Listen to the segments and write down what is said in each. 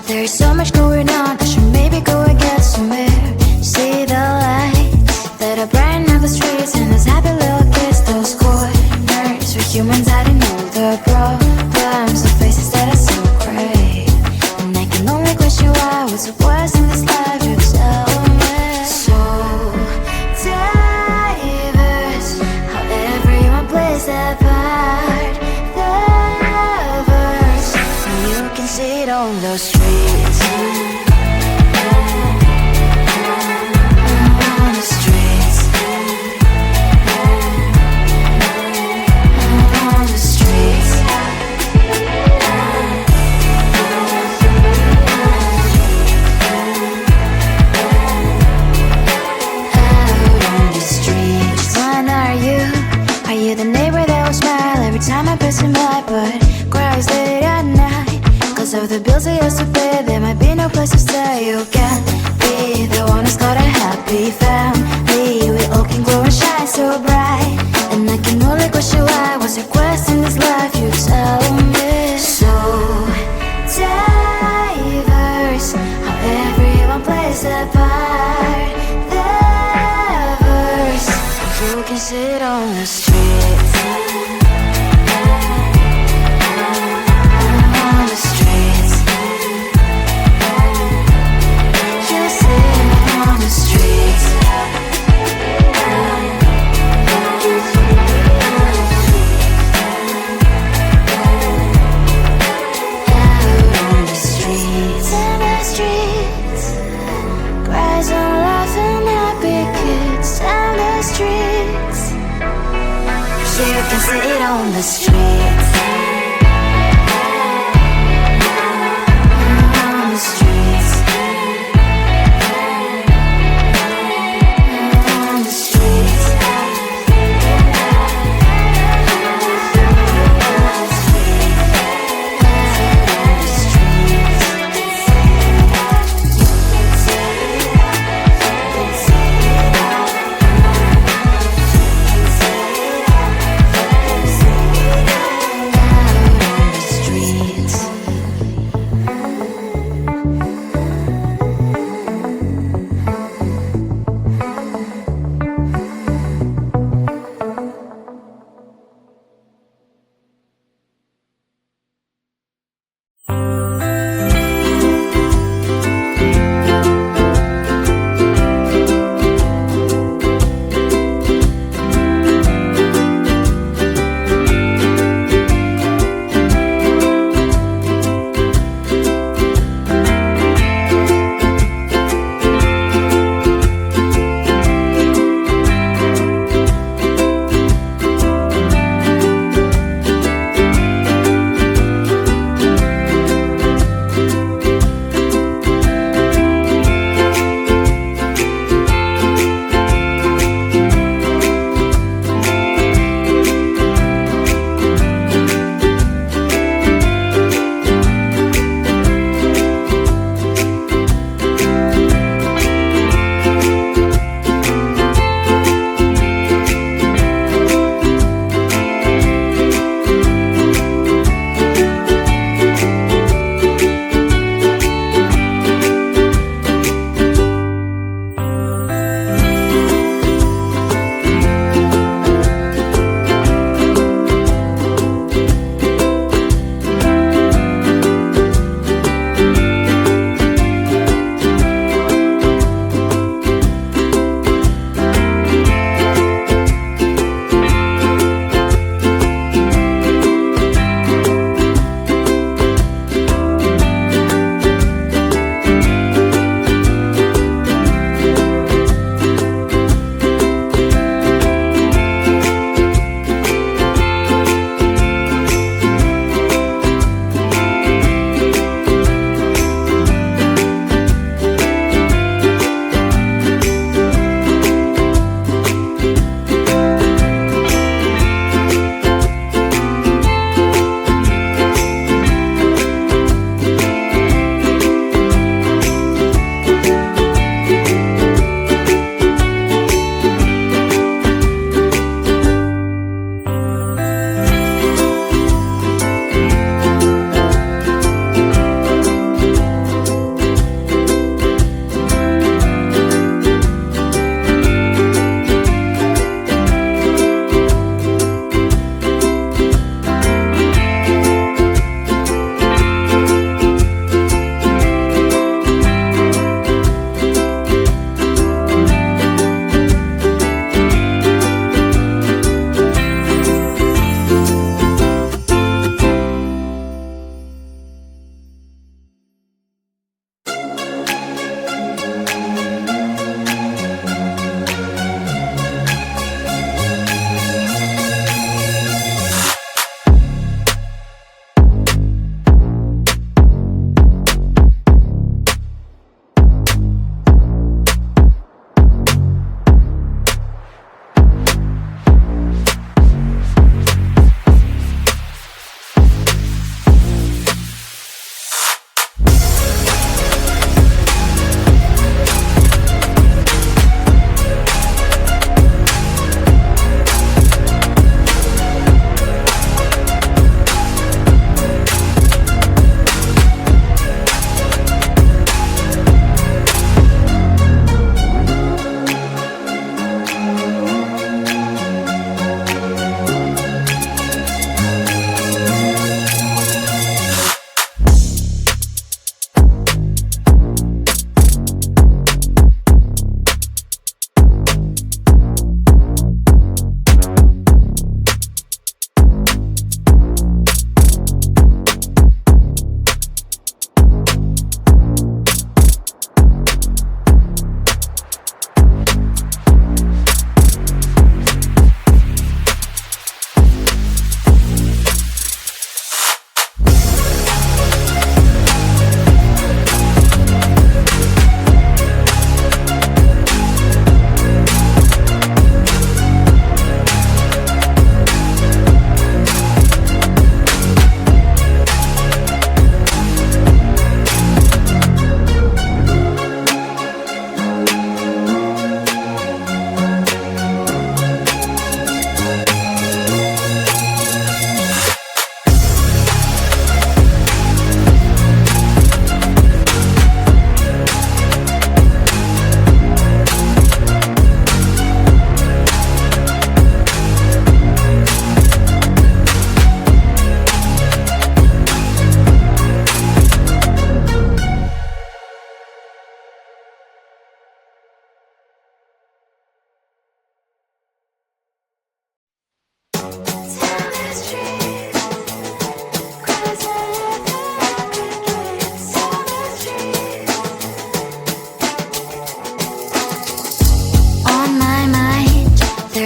There's so much going on, I should maybe go and get some air. See the lights that are brighten up the streets, and those happy little kids, those corners where humans hiding all the problems, the faces that are so gray. And I can only question why, what's the worst in this life, you tell me. So diverse, how everyone plays their part. The verse, and you can see it on the streets. Of the bills I used to pay, there might be no place to stay. You can't be the one who's got a happy family. We all can glow and shine so bright, and I can only question why. What's your quest in this life, you tell me. So diverse, how everyone plays their part. Their verse, you can sit on the streets. You can sit on the streets. On the streets. On the streets.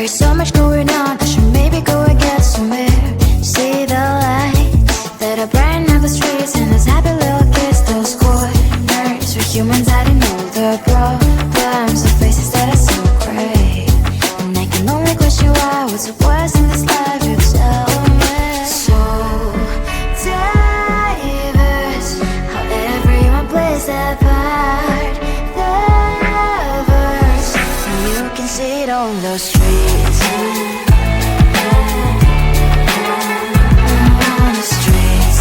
There's so much going on, I should maybe go and get some air. See the lights that are brighten up the streets, and those happy little kids, those corners where humans hiding all the problems, the faces that are so great. And I can only question why, what's the worst in this life, you tell me. So diverse, how everyone plays their part. The verse, and you can see it on the streets. On the streets.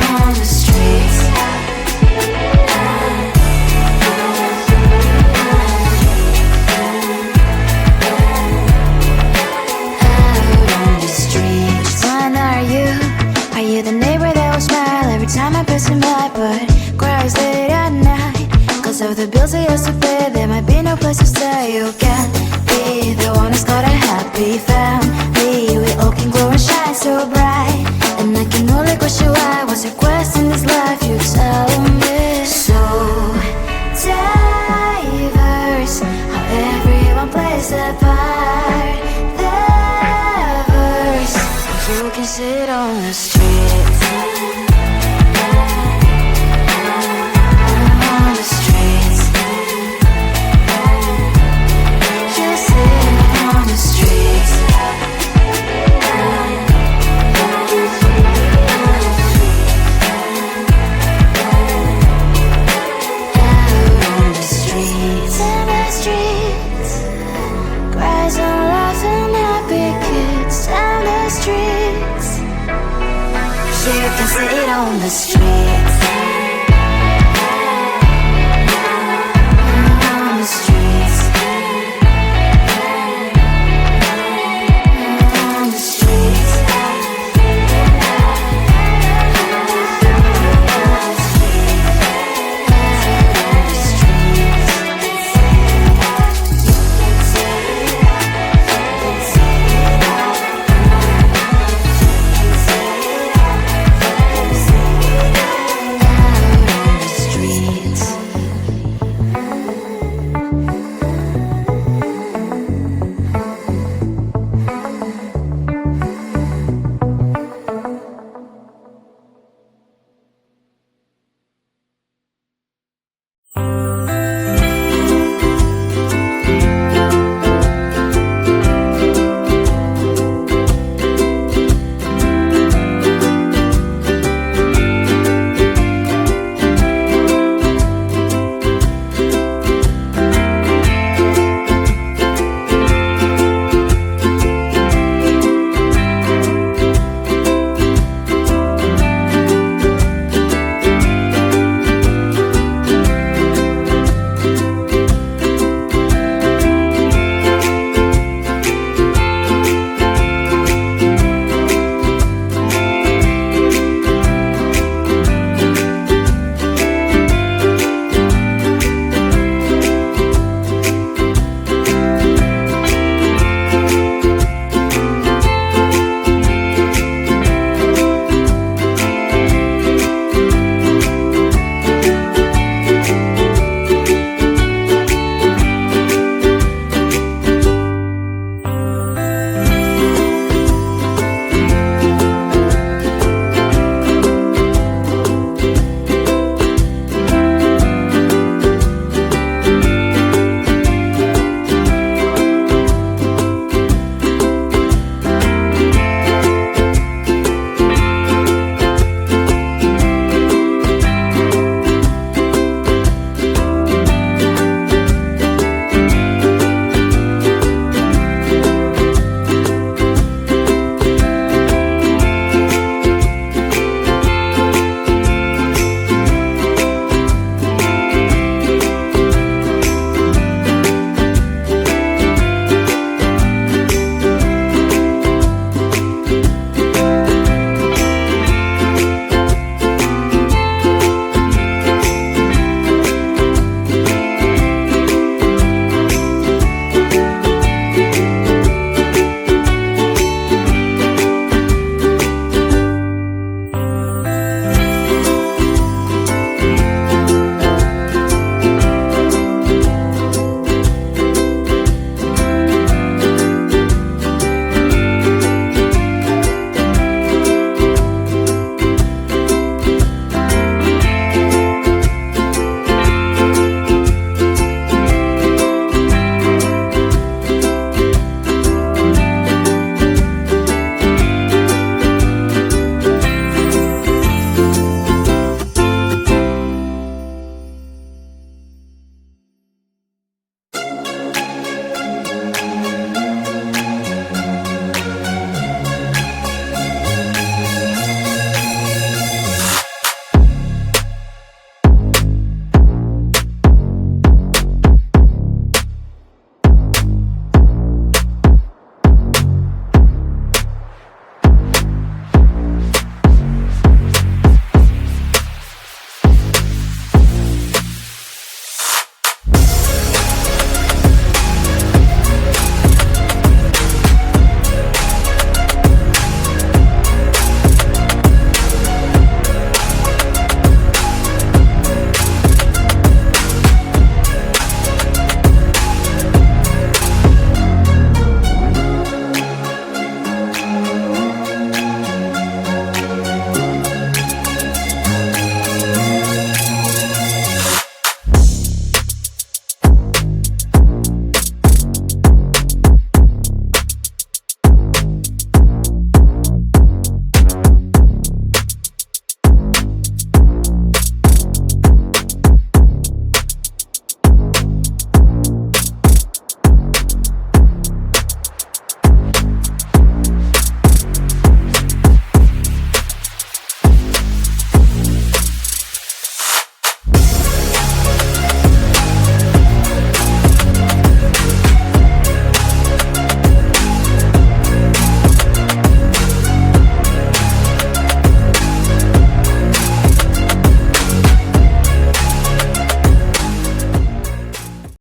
On the streets. Are you the neighbor that will smile every time I pass him by, but cries late at night? Cause of the bills I used to pay, there might be no place to stay. You can't be the one who's got a happy family. We all can glow and shine so bright, and I can only question why. What's your quest in this life, you tell me. So diverse, how everyone plays their part. The verse, you can sit on the streets. On the streets. You sit on the streets. Out on the streets. In the streets. Cries and laughing happy kids. Down the streets. You can sit on the streets.